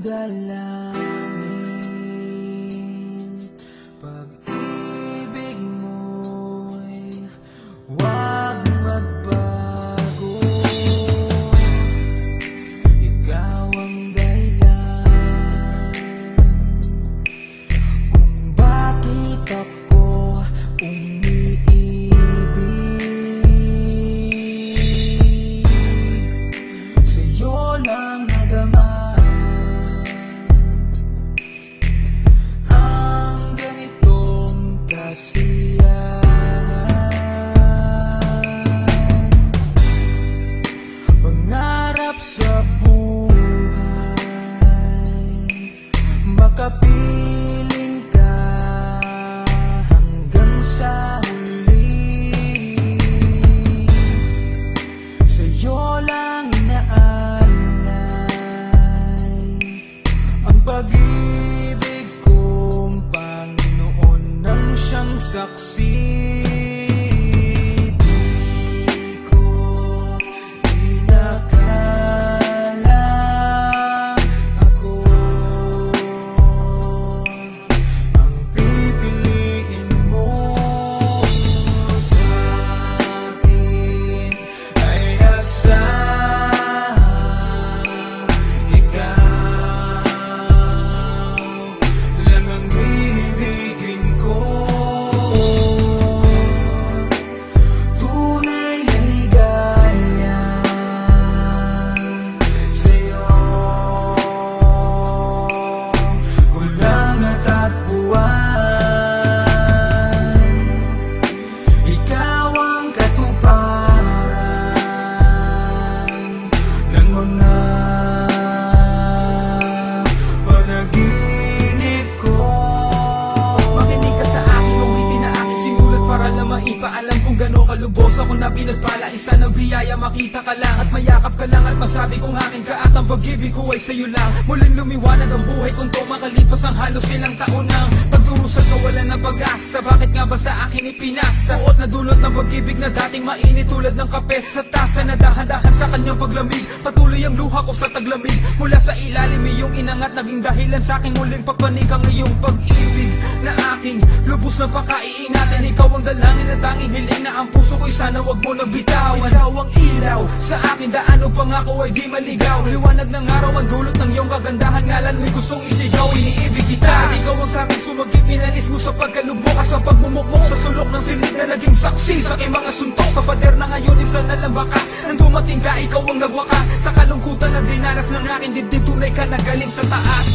dalangin, pag-ibig mo'y huwag magbago. Ikaw ang dahilan kung bakit ako umiibig. Sa'yo lang nadama ang ganitong kasiyahan. Pangarap sa buhay, makapiling ka hanggang sa huli. Sa'yo lang inaalay ang pag-ibig kong Panginoon nang siyang saksi. Di ko inakala ako ang pipiliin mo sa akin, ay asahan ikaw lang ang ibigin ko. Tunay na ligaya sa'yo ko lang natagpuan. Ikaw ang katuparan ng mga panaginip ko. Makinig ka sa aking uwitin na aking sinulat para lang maipaalam kung gano'n kalubos ako na pinagpala. Isa ng biyaya, makita ka lang at mayakap ka lang at masabi kong akin ka at ang pag-ibig ko ay sa'yo lang. Muling lumiwanag ang buhay kung to makalipas ang halos ilang taon ng pagdurusa ka, wala ng pag-asa. Bakit nga ba sa akin ipinasa? Suot na dulot ng pag-ibig na dating mainit tulad ng kape sa tasa na dahan-dahan sa kanyang paglamig. Patuloy ang luha ko sa taglamig mula sa ilalim, iyong inangat naging dahilan sa aking muling pagpanig ang iyong pag-ibig na aking lubos na pakaiingatan. Ikaw ang dalangin na tanging hiling na ang puso ko'y sana wag mo nang bitawan. Ikaw ang ilaw sa akin, daan upang ako ay di maligaw. Liwanag ng araw ang dulot ng iyong kagandahan, ngalan mo'y gustong isigaw, iniibig kita. Ikaw ang sa akin sumagip, inalis mo sa pagkalubok sa pagmumukmok sa sulok ng silid na naging saksi sa aking mga suntok. Sa pader na ngayon isa na lang bakas, nang dumating ka ikaw ang nagwakas sa kalungkutan na dinanas ng aking dibdib. Tunay ka na galing sa taas.